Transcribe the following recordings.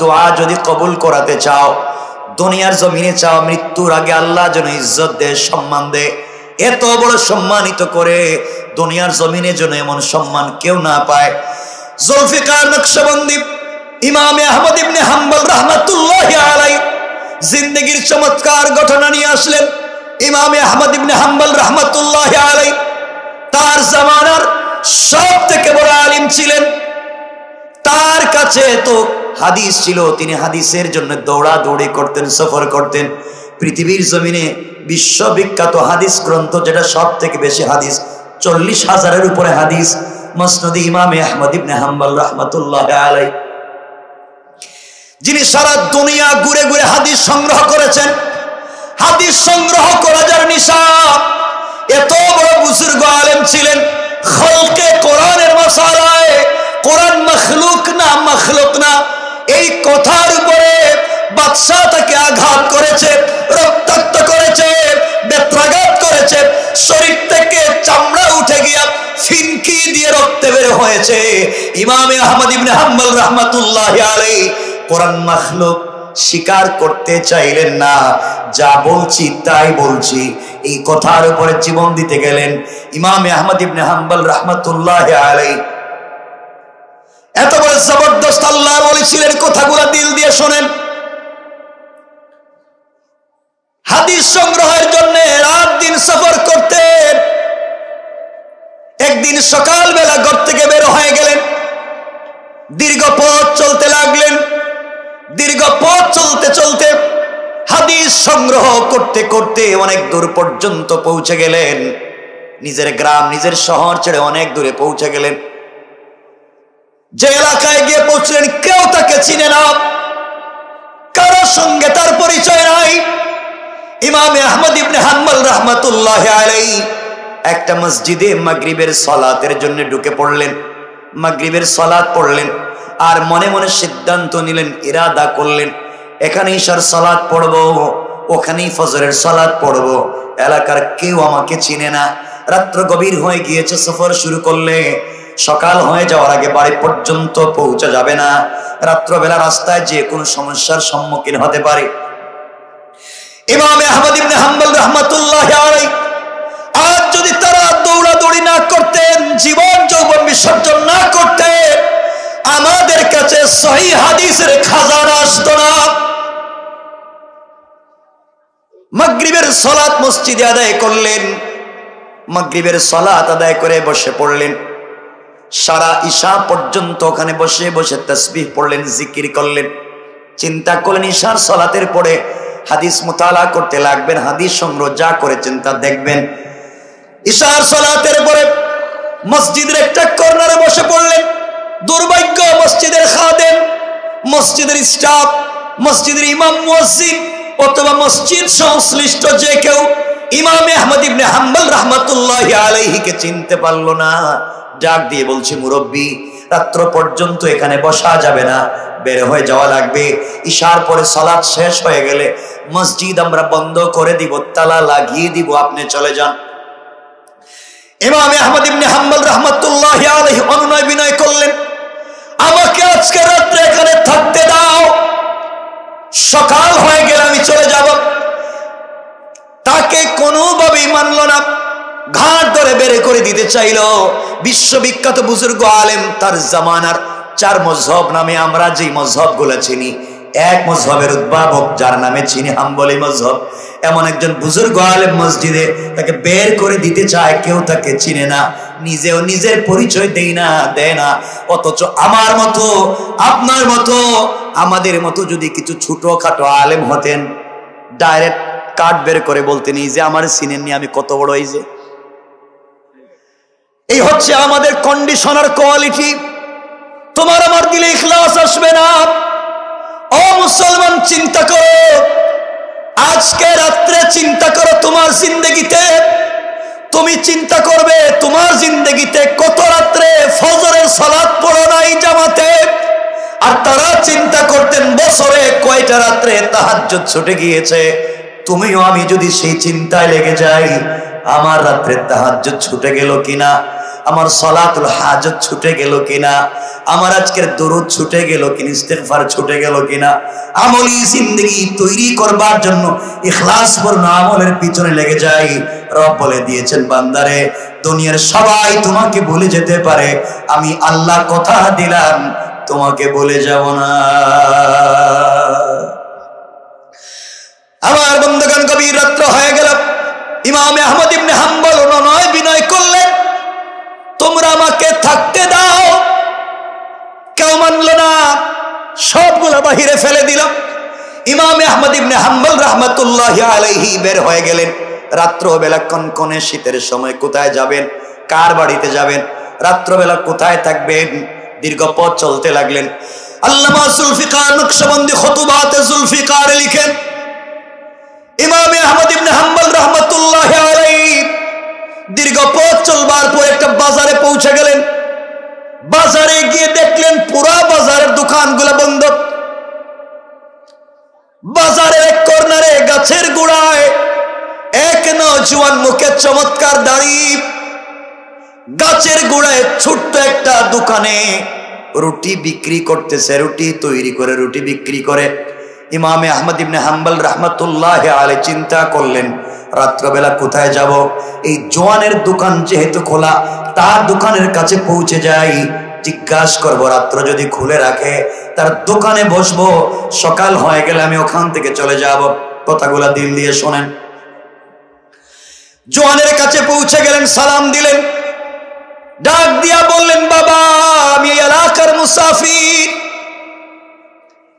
দোয়া যদি কবুল করাতে চাও, দুনিয়ার জমিনে চাও, মৃত্যুর আগে আল্লাহ যেন ইজ্জত দে, সম্মান দে, এত বড় সম্মানিত করে দুনিয়ার জমিনে যেন এমন সম্মান কেউ না পায়। জুলফিকার নকশবন্দি ইমামে আহমদ ইবনে হাম্বল রাহমাতুল্লাহি আলাইহি জিন্দেগীর চমৎকার ঘটনা নিয়ে আসলেন। ইমামে আহমদ ইবনে হাম্বল রাহমাতুল্লাহি আলাইহি তার জামানার সব থেকে বড় আলিম ছিলেন। তার কাছে তো হাদিস ছিল, তিনি হাদিসের জন্য দৌড়াদৌড়ি করতেন, সফর করতেন। পৃথিবীর জমিনে বিশ্ববিখ্যাত হাদিস গ্রন্থ যেটা সব থেকে বেশি হাদিস, 40,000-এর উপরে হাদিস, মুসনাদ ইমামে আহমদ ইবনে হাম্বল রাহমাতুল্লাহি আলাইহি, যিনি সারা দুনিয়া ঘুরে ঘুরে হাদিস সংগ্রহ করেছেন। হাদিস সংগ্রহ করা যার নিশাব, এত বড় বুজুর্গ আলেম ছিলেন। খলকে কোরআনের মাসালায় কোরআন মখলুক না মখলুক না এই কথার উপরে বাদশাহ তাকে আঘাত করেছে, রক্তাক্ত করেছে, বেত্রাঘাত করেছে, শরীর থেকে চামড়া উঠে গিয়া ফিনকি দিয়ে রক্ত বের হয়েছে। ইমামে আহমদ ইবনে হাম্বল রাহমাতুল্লাহি আলাইহি কোরআন মখলুক স্বীকার করতে চাইলেন না। যা বলছি তাই বলছি, এই কথার উপরে জীবন দিতে গেলেন। ইমামে আহমদ ইবনে হাম্বল রাহমাতুল্লাহি আলাইহি এত বড় জবরদস্ত আল্লাহ বলেছিলেন, কথাগুলো দিল দিয়ে শোনেন। হাদিস সংগ্রহের জন্য রাত দিন সফর করতেন। একদিন সকালবেলা ঘর থেকে বের হয়ে গেলেন, দীর্ঘ পথ চলতে লাগলেন। দীর্ঘ পথ চলতে চলতে হাদিস সংগ্রহ করতে করতে অনেক দূর পর্যন্ত পৌঁছে গেলেন। নিজের গ্রাম, নিজের শহর ছেড়ে অনেক দূরে পৌঁছে গেলেন। যে এলাকায় গিয়ে পৌঁছলেন কেউ তাকে চিনে না, কারোর সঙ্গে তার পরিচয় নাই। ইমামে আহমদ ইবনে হাম্বল রাহমাতুল্লাহি আলাইহি একটা মসজিদে মাগরিবের সালাতের জন্য ঢুকে পড়লেন। মাগরিবের সালাত পড়লেন আর মনে মনে সিদ্ধান্ত নিলেন, ইরাদা করলেন, এখানে ঈশার সালাত পড়ব, ওখানেই ফজরের সালাত পড়ব। এলাকার কেউ আমাকে চিনে না। রাত্র গভীর হয়ে গিয়েছে, সফর শুরু করলে সকাল হয়ে যাওয়ার আগে বাড়ি পর্যন্ত পৌঁছা যাবে না। রাত্রবেলা রাস্তায় যে কোনো সমস্যার সম্মুখীন হতে পারে। ইমামে আহমদ ইবনে হাম্বল রাহমাতুল্লাহি আলাইহি আজ যদি তারা দৌড়াদৌড়ি না করতেন, জীবন যৌবন বিসর্জন না করতেন, আমাদের কাছে সহিহ হাদিসের খাজানা আসতো না। মাগরিবের সালাত মসজিদে আদায় করলেন। মাগরিবের সালাত আদায় করে বসে পড়লেন। সারা ঈশা পর্যন্ত ওখানে বসে বসে তাসবিহ পড়লেন, জিকির করলেন। চিন্তা করলেন ঈশার সালাতের পরে হাদিস মুতালা করতে লাগবেন, হাদিস সংগ্রহ যা করেছেন তা দেখবেন। ঈশার সালাতের পরে মসজিদের একটা কর্নারে বসে পড়লেন। দুর্ভাগ্য, মসজিদের খাদেম, মসজিদের স্টাফ, মসজিদের ইমাম মুয়াজ্জিন অথবা মসজিদ সংশ্লিষ্ট যে কেউ ইমামে আহমদ ইবনে হাম্বল রাহমাতুল্লাহি আলাইহিকে চিনতে পারল না। ডাক দিয়ে বলছে, মুরব্বী, রাত্র পর্যন্ত এখানে বসা যাবে না, বের হয়ে যাওয়া লাগবে। ঈশার পরে সালাত শেষ হয়ে গেলে মসজিদ আমরা বন্ধ করে দিব, তালা লাগিয়ে দিব, আপনি চলে যান। ইমামে আহমদ ইবনে হাম্বল রাহমাতুল্লাহি আলাইহি অনুনয় বিনয় করলেন, আমাকে আজকে রাত্রে এখানে থাকতে দাও, সকাল হয়ে গেলে আমি চলে যাব। তাকে কোনোভাবেই মানল না, ঘাট ধরে বের করে দিতে চাইল। বিশ্ববিখ্যাত বুজুর্গ আলেম, তার জামানার 4 মযহব নামে আমরা যে মযহব গুলা চিনি, এক মযহবের উদ্ভাবক যার নামে চিনি হাম্বলি মযহব, এমন একজন বুজুর্গ আলেম মসজিদে তাকে বের করে দিতে চায়। কেউ তাকে চিনে না, নিজেও নিজের পরিচয় দেয় না। অথচ আমার মতো, আপনার মতো, আমাদের মতো যদি কিছু ছোটখাটো আলেম হতেন, ডাইরেক্ট কার্ড বের করে বলতেন, এই যে আমার চিনেননি, আমি কত বড়। এই হচ্ছে আমাদের কন্ডিশনার কোয়ালিটি। তোমার আমার দিলে ইখলাস আসবে না। ও মুসলমান, চিন্তা করো, আজকে রাত্রে চিন্তা করো তোমার জিন্দেগিতে। তুমি চিন্তা করবে তোমার জিন্দেগিতে কত রাত্রে ফজরের সালাত পড়ো নাই জামাতে, আর তারা চিন্তা করতেন বছরে কয়টা রাত্রে তাহাজ্জুদ ছুটে গিয়েছে। তুমিও আমি যদি সেই চিন্তায় লেগে যাই, আমার রাত্রে তাহাজ্জুদ ছুটে গেল কিনা, আমার সালাতুল হাজত ছুটে গেল কিনা, আমার আজকের দরুদ ছুটে গেল কিনা, ইস্তেগফার ছুটে গেল কিনা। আমলি জিন্দেগি তৈরি করবার জন্য ইখলাসপূর্ণ আমলের পিছনে লেগে যাই। রব বলে দিয়েছেন, বান্দারে দুনিয়ার সবাই তোমাকে ভুলে যেতে পারে, আমি আল্লাহ কথা দিলাম তোমাকে বলে যাব না। আমার বন্ধুগণ, গভীর রাত্র হয়ে গেল। ইমাম আহমদ ইবনে হাম্বল নয় বিনয় করলেন, তোমরা আমাকে থাকতে দাও। কেউ মানল না, সবগুলো বাহিরে ফেলে দিল। ইমাম আহমদ ইবনে হাম্বল রাহমাতুল্লাহি আলাইহি বের হয়ে গেলেন। রাত্রবেলা কনকনে শীতের সময় কোথায় যাবেন, কার বাড়িতে যাবেন, রাত্রবেলা কোথায় থাকবেন, দীর্ঘ পথ চলতে লাগলেন। আল্লামা জুলফিকার নকশবন্দি খুতুবাতে জুলফিকার লিখেন, ইমাম আহমদ ইবনে হাম্বল রাহমাতুল্লাহি আলাইহি দীর্ঘ পথ চলবার পর একটা বাজারে পৌঁছে গেলেন। বাজারে গিয়ে দেখলেন পুরা বাজারের দোকানগুলো বন্ধ। বাজারের এক কর্নারে গাছের গোড়ায় এক নওজোয়ান, মুখে চমৎকার দাড়ি, গাছের গোড়ায় ছোট্ট একটা দোকানে রুটি বিক্রি করতেছে, রুটি তৈরি করে রুটি বিক্রি করে। ইমাম আহমদ ইবনে হাম্বল রাহমাতুল্লাহি আলাইহি চিন্তা করলেন, রাত্রবেলা কোথায় যাব? এই জোয়ানের দোকান যেহেতু খোলা, তার দোকানের কাছে পৌঁছে যাই, জিজ্ঞাসা করব, রাত্র যদি খুলে রাখে তার দোকানে বসবো, সকাল হয়ে গেলে আমি ওখান থেকে চলে যাব। কথাগুলা দিল দিয়ে শোনেন। জোয়ানের কাছে পৌঁছে গেলেন, সালাম দিলেন, ডাক দিয়া বললেন, বাবা আমি এলাকার মুসাফির,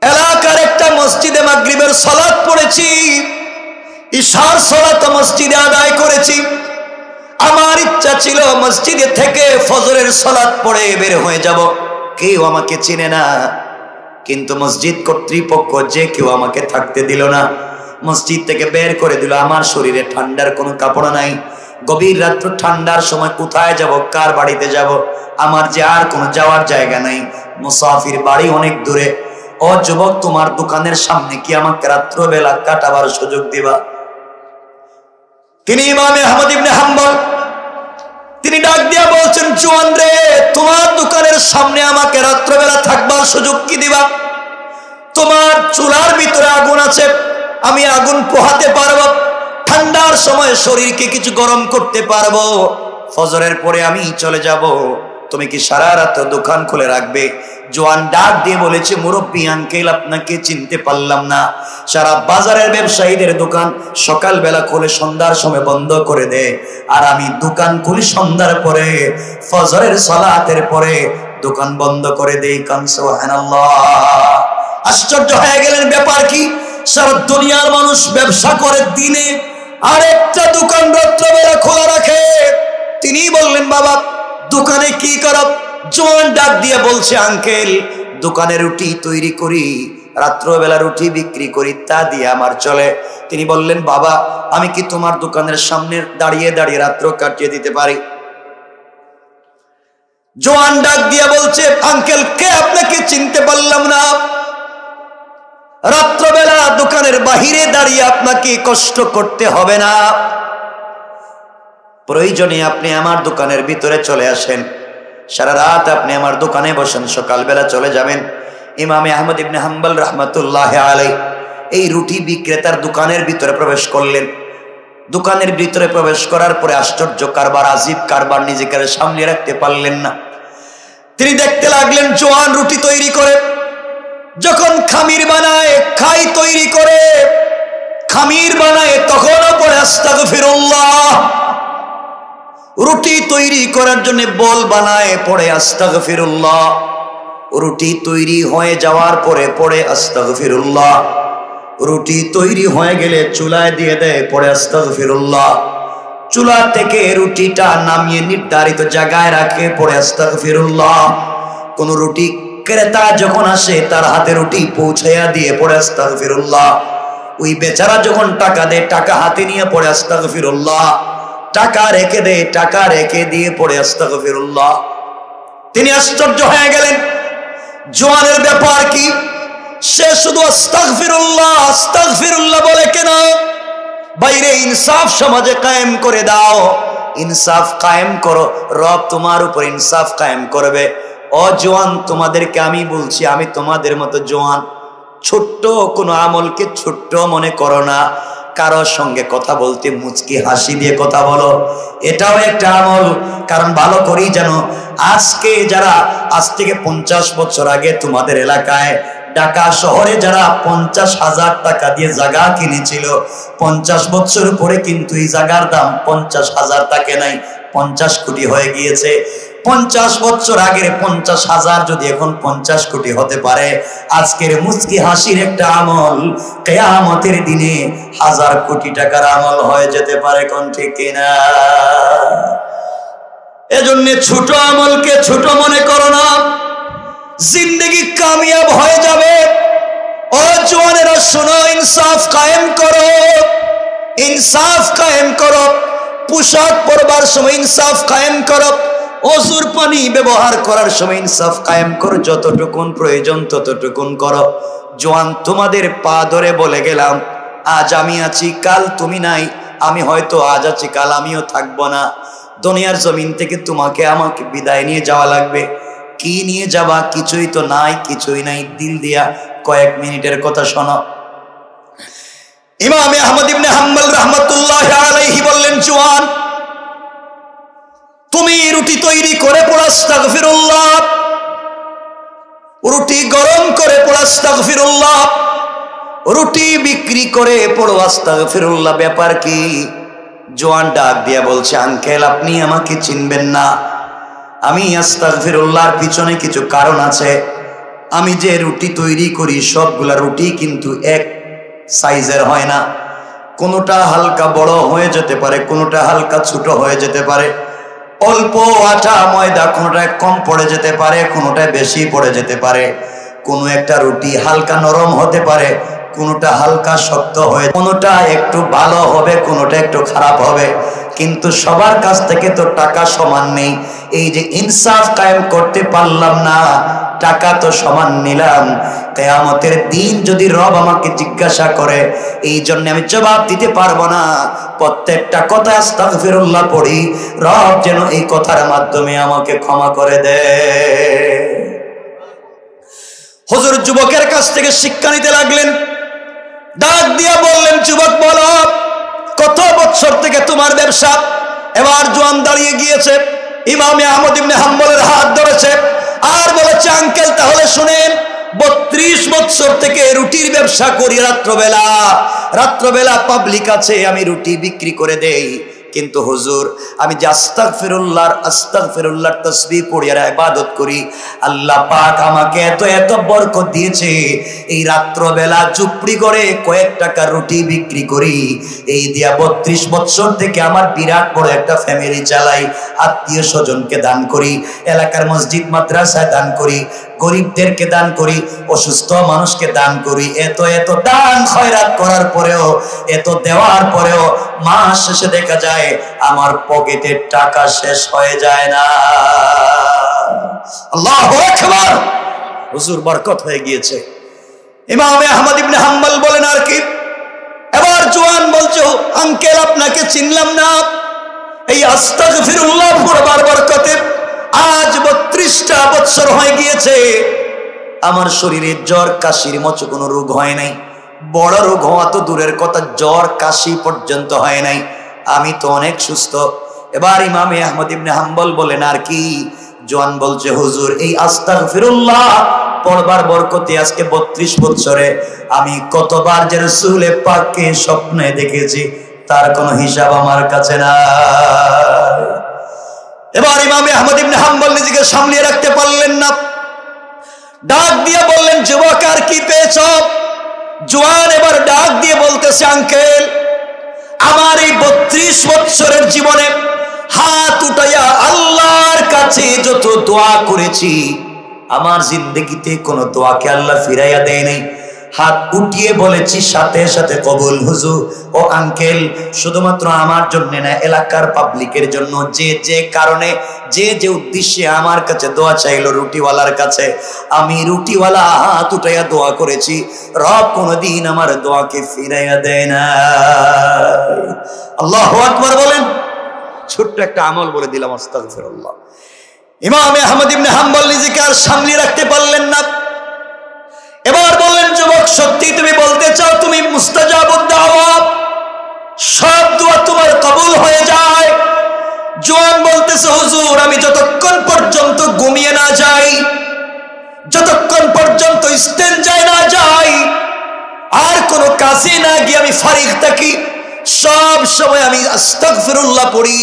এলাকার একটা মসজিদে মাগরিবের সালাত পড়েছি, ইশার সালাত মসজিদে আদায় করেছি। আমার ইচ্ছা ছিল মসজিদে থেকে ফজরের সালাত পড়ে বের হয়ে যাব। কেউ আমাকে চিনে না, কিন্তু মসজিদ কর্তৃপক্ষ যে কেউ আমাকে থাকতে দিল না, মসজিদ থেকে বের করে দিল। আমার শরীরে ঠান্ডার কোনো কাপড় নাই, গভীর রাত্র ঠান্ডার সময় কোথায় যাব, কার বাড়িতে যাব? আমার যে আর কোনো যাওয়ার জায়গা নাই, মুসাফির, বাড়ি অনেক দূরে। ও যুবক, তোমার দোকানের সামনে কি আমাকে রাত্রবেলা কাটাবার সুযোগ দিবা? তিনি ইমাম আহমদ ইবনে হাম্বল, তিনি ডাক দিয়া বলছেন, জোয়ান রে, তোমার দোকানের সামনে আমাকে রাত্রবেলা থাকবার সুযোগ কি দিবা? তোমার চুলার ভিতরে আগুন আছে, আমি আগুন পোহাতে পারবো, ঠান্ডার সময় শরীরকে কিছু গরম করতে পারবো, ফজরের পরে আমি চলে যাব, তুমি কি সারা রাত দোকান খুলে রাখবে? জোয়ান ডাক দিয়ে বলেছে, মুরব্বী আঙ্কেল, আপনাকে চিনতে পারলাম না। সারা বাজারের ব্যবসায়ীদের দোকান সকালবেলা খুলে সন্ধ্যার সময় বন্ধ করে দেয়, আর আমি দোকান খুলি সন্ধ্যার পরে, ফজরের সালাতের পরে দোকান বন্ধ করে দেই। কান সুবহানাল্লাহ। আশ্চর্য হয়ে গেলেন, ব্যাপার কি? সারা দুনিয়ার মানুষ ব্যবসা করে দিনে, আর একটা দোকান রাত্রবেলা খোলা রাখে। তিনি বললেন, বাবা দোকানে কি করো? জোয়ান ডাক দিয়ে বলছে, আঙ্কেল দোকানে রুটি তৈরি করি, রাত্রবেলা রুটি বিক্রি করি, তা দিয়ে আমার চলে। তিনি বললেন, বাবা আমি কি তোমার দোকানের সামনে দাঁড়িয়ে দাঁড়িয়ে রাত্র কাটিয়ে দিতে পারি? জোয়ান ডাক দিয়ে বলছে, আঙ্কেল কে? আপনাকে চিনতে পারলাম না। রাত্রবেলা দোকানের বাহিরে দাঁড়িয়ে আপনাকে কষ্ট করতে হবে না, প্রয়োজনে আপনি আমার দোকানের ভিতরে চলে আসেন, সারা রাত আপনি আমার দোকানে বসেন, সকালবেলা চলে যাবেন। ইমাম আহমদ ইবনে হাম্বল রাহমাতুল্লাহি আলাইহি এই রুটি বিক্রেতার দোকানের ভিতরে প্রবেশ করলেন। দোকানের ভিতরে প্রবেশ করার পরে আশ্চর্য কারবার, আজীব কারবার, নিজেকে সামলে রাখতে পারলেন না। তিনি দেখতে লাগলেন, জোয়ান রুটি তৈরি করে, যখন খামির বানায়, খাই তৈরি করে, খামির বানায়, তখনও পরে আস্তাগফিরুল্লাহ। রুটি তৈরি করার জন্য বল বানায়, পড়ে আস্তাগফিরুল্লাহ। রুটি তৈরি হয়ে যাওয়ার পরে পড়ে আস্তাগফিরুল্লাহ। রুটি তৈরি হয়ে গেলে চুলায় দিয়ে দেয়, পড়ে আস্তাগফিরুল্লাহ। চুলা থেকে রুটিটা নামিয়ে নির্ধারিত জায়গায় রাখে, পড়ে আস্তাগফিরুল্লাহ। কোন রুটি ক্রেতা যখন আসে, তার হাতে রুটি পৌঁছাইয়া দিয়ে পড়ে আস্তাগফিরুল্লাহ। ওই বেচারা যখন টাকা দেয়, টাকা হাতে নিয়ে পড়ে আস্তাগফিরুল্লাহ। টাকা রেখে দেয়, টাকা রেখে দিয়ে পড়ে আস্তাগফিরুল্লাহ। তিনি আশ্চর্য হয়ে গেলেন, জোয়ানের ব্যাপার কি? সে শুধু আস্তাগফিরুল্লাহ আস্তাগফিরুল্লাহ বলে কেন? বাইরে ইনসাফ সমাজে কায়েম করে দাও। ইনসাফ কায়েম করো, রব তোমার উপর ইনসাফ কায়েম করবে। ও জওয়ান, তোমাদেরকে আমি বলছি, আমি তোমাদের মতো জওয়ান, ছোট্ট কোনো আমলকে ছোট্ট মনে করো না। কারোর সঙ্গে কথা বলতে মুচকি হাসি দিয়ে কথা বলো, এটাও একটা আমল। কারণ ভালো করেই জানো, আজকে যারা আজ থেকে 50 বছর আগে তোমাদের এলাকায় ঢাকা শহরে যারা 50,000 টাকা দিয়ে জায়গা কিনেছিল, 50 বছর পরে কিন্তু এই জায়গার দাম 50,000 টাকা নাই, 50 কোটি হয়ে গিয়েছে। 50 বছর আগের 50,000 যদি এখন 50 কোটি হতে পারে, আজকের মুচকি হাসির একটা আমল কিয়ামতের দিনে 1000 কোটি টাকার আমল হয়ে যেতে পারে। কোন ঠিক কিনা? এজন্য ছোট আমলকে ছোট মনে করো না, জিন্দেগি কামিয়াব হয়ে যাবে। ও জওয়ানেরা শোনো, ইনসাফ কায়েম করো, ইনসাফ কায়েম করো। পোশাক পরবার সময় ইনসাফ কায়েম করো, ওযুর পানি ব্যবহার করার সময় ইনসাফ কায়েম করো, যতটুকুন প্রয়োজন ততটুকুন করো। জওয়ান, তোমাদের পা ধরে বলে গেলাম, আজ আমি আছি, কাল তুমি নাই। আমি হয়তো আজ আছি, কাল আমিও থাকবো না। দুনিয়ার জমিন থেকে তোমাকে আমাকে বিদায় নিয়ে যাওয়া লাগবে। কি নিয়ে যাবা? কিছুই তো নাই, কিছুই নাই। দিল দিয়া কয়েক মিনিটের কথা শোনো। ইমাম আহমদ ইবনে হাম্বল রাহমাতুল্লাহি আলাইহি বললেন, জওয়ান, তুমি রুটি তৈরি করে পড়ো আস্তাগফিরুল্লাহ, রুটি গরম করে পড়ো আস্তাগফিরুল্লাহ, রুটি বিক্রি করে পড়ো আস্তাগফিরুল্লাহ। ব্যাপার কি? জওয়ান ডাক দিয়া বলছে, আঙ্কেল, আপনি আমাকে চিনবেন না। আমি আস্তাগফিরুল্লাহর পিছনে কিছু কারণ আছে। আমি যে রুটি তৈরি করি সবগুলা রুটি কিন্তু এক সাইজের হয় না। কোনোটা হালকা বড় হয়ে যেতে পারে, কোনোটা হালকা ছোট হয়ে যেতে পারে। অল্প আটা ময়দা কোনোটা কম পড়ে যেতে পারে, কোনোটা বেশি পড়ে যেতে পারে। কোনো একটা রুটি হালকা নরম হতে পারে, কোনোটা হালকা শক্ত হয়ে, কোনোটা একটু ভালো হবে, কোনোটা একটু খারাপ হবে। কিন্তু সবার কাছ থেকে তো টাকা সমান নেই। এই যে ইনসাফ কায়েম করতে পারলাম না, টাকা তো সমান নিলাম। কিয়ামতের দিন যদি রব আমাকে জিজ্ঞাসা করে, এই জন্য আমি জবাব দিতে পারবো না। প্রত্যেকটা কথা আস্তাগফিরুল্লাহ পড়ি, রব যেন এই কথার মাধ্যমে আমাকে ক্ষমা করে দেয়। হুজুর যুবকের কাছ থেকে শিক্ষা নিতে লাগলেন। ডাক দিয়া বললেন, যুবক বলো, কত বছর থেকে তোমার ব্যবসা? এবার জওয়ান দাঁড়িয়ে গিয়েছে, ইমাম আহমদ ইবনে হাম্বলের হাত ধরেছে আর বলেছে, আঙ্কেল, তাহলে শুনেন, 32 বছর থেকে রুটির ব্যবসা করি। রাত্রবেলা পাবলিক আছে, আমি রুটি বিক্রি করে দেই। কিন্তু হুজুর, আমি যে আস্তাগফিরুল্লাহর তাসবিহ পড়ি আর ইবাদত করি, আল্লাহ পাক আমাকে এত এত বরকত দিয়েছে। এই রাত্রবেলা চুপড়ি করে কয়েক টাকা রুটি বিক্রি করি, এই দিয়া 32 বছর থেকে আমার বিরাট বড় একটা ফ্যামিলি চালাই। আত্মীয় স্বজনকে দান করি, এলাকার মসজিদ মাদ্রাসায় দান করি, গরিবদেরকে দান করি, অসুস্থ মানুষকে দান করি। এত এত দান খয়রাত করার পরেও, এত দেওয়ার পরেও মাস শেষে দেখা যায় আমার পকেটের টাকা শেষ হয়ে যায় না। আল্লাহু আকবার! হুজুর বরকত হয়ে গিয়েছে। ইমাম আহমদ ইবনে হাম্বল বলেন, আর কি? এবার জওয়ান বলছে, আঙ্কেল, আপনাকে চিনলাম না। এই আস্তাগফিরুল্লাহ পড়বার বরকতে আজ 32টা বছর হয়ে গিয়েছে, আমার শরীরে জ্বর কাশির মতো কোনো রোগ হয় নাই। বড় রোগ হওয়া তো দূরের কথা, জ্বর কাশি পর্যন্ত হয় নাই। আমি তো অনেক সুস্থ। এবার ইমাম আহমদ ইবনে হাম্বল বলেন, আর কি? জওয়ান বলছে, হুজুর, এই আস্তাগফিরুল্লাহ পড়বার বরকতে আজকে 32 বছরে আমি কতবার যে রাসূল পাককে স্বপ্নে দেখেছি তার কোনো হিসাব আমার কাছে নাই। এবার ইমাম আহমদ ইবনে হাম্বল নিজেকে সামলিয়ে রাখতে পারলেন না, ডাক দিয়ে বললেন, যুবক, আর কি পেয়েছ? জওয়ান এবার ডাক দিয়ে বলতেছে, আঙ্কেল, আমার এই 32 বছরের জীবনে হাত উঠাইয়া আল্লাহর কাছে যত দোয়া করেছি, আমার জিন্দগিতে কোনো দোয়াকে আল্লাহ ফিরাইয়া দেয় নাই। হাত উঠিয়ে বলেছি, সাথে সাথে কবুল। হুজুর ও আঙ্কেল, শুধুমাত্র আমার জন্য না, এলাকার পাবলিকের জন্য, যে যে কারণে, যে যে উদ্দেশ্যে আমার কাছে দোয়া চাইলো, রুটিওয়ালার কাছে, আমি রুটিওয়ালা হাত উঠাইয়া দোয়া করেছি, রব কোনদিন আমার দোয়াকে ফিরাইয়া দেয় না। আল্লাহু আকবার বলেন। ছোট্ট একটা আমল বলে দিলাম, আস্তাগফিরুল্লাহ। ইমাম আহমদ ইবনে হাম্বল নিজেকে আর সামলে রাখতে পারলেন না, এবার বললেন, যুবক সত্যি তুমি বলতে চাও তুমি মুস্তাজাবুদ দাওয়া, সব দোয়া তোমার কবুল হয়ে যায়? জোয়ান বলতেছে, হুজুর আমি যতক্ষণ পর্যন্ত ঘুমিয়ে না যাই, যতক্ষণ পর্যন্ত ইস্তেনজায় না যাই, আর কোনো কাজে না গিয়ে আমি ফারিগ থাকি, সব সময় আমি আস্তাগফিরুল্লাহ পড়ি।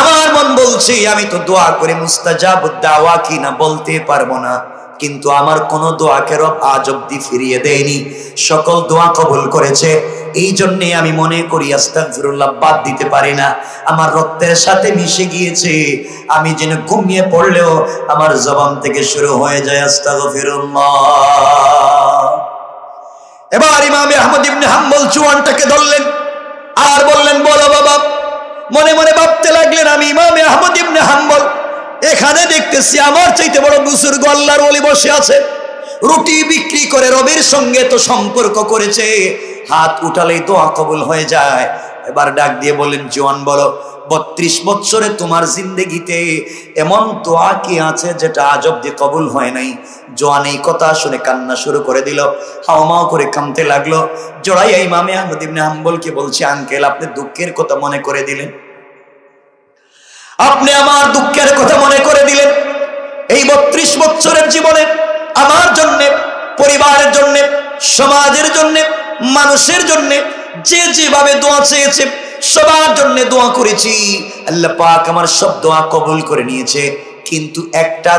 আমার মন বলছে আমি তো দোয়া করে মুস্তাজাবুদ দাওয়া কিনা বলতে পারবো না, কিন্তু আমার কোন দোয়াকে রব আজ অব্দি ফিরিয়ে দেয়নি, সকল দোয়া কবুল করেছে। এই জন্যে আমি মনে করি আস্তাগফিরুল্লাহ বাদ দিতে পারি না, আমার রক্তের সাথে মিশে গিয়েছে। আমি যেন ঘুমিয়ে পড়লেও আমার জবান থেকে শুরু হয়ে যায় আস্তাগফিরুল্লাহ। এবার ইমাম আহমদ ইবনে হাম্বল জোয়ানটাকে ধরলেন আর বললেন, বলো বাবা। মনে মনে ভাবতে লাগলেন, আমি ইমাম আহমদ ইবনে হাম্বল, এখানে দেখতেছি আমার চাইতে বড় বুজুর্গ আল্লাহর ওলি বসে আছে, রুটি বিক্রি করে রবের সঙ্গে তো সম্পর্ক করেছে, হাত উঠালেই দোয়া কবুল হয়ে যায়। এবার ডাক দিয়ে বললেন, জোয়ান বলো, 32 বছরে তোমার জিন্দেগিতে এমন দোয়া কি আছে যেটা আজ অব্দি কবুল হয় নাই? জোয়ান এই কথা শুনে কান্না শুরু করে দিল, হাওমাও করে কাঁদতে লাগলো। জড়াইয়া ইমাম আহমদ ইবনে হাম্বলকে বলছে, আঙ্কেল আপনি দুঃখের কথা মনে করে দিলেন, আপনি আমার দুঃখের কথা মনে করে দিলেন। এই 32 বছরের জীবনে আমার জন্য, পরিবারের জন্য, সমাজের জন্য, মানুষের জন্য যে যেভাবে দোয়া চেয়েছে সবার জন্য দোয়া করেছি, আল্লাহ পাক আমার সব দোয়া কবুল করে নিয়েছে, কিন্তু একটা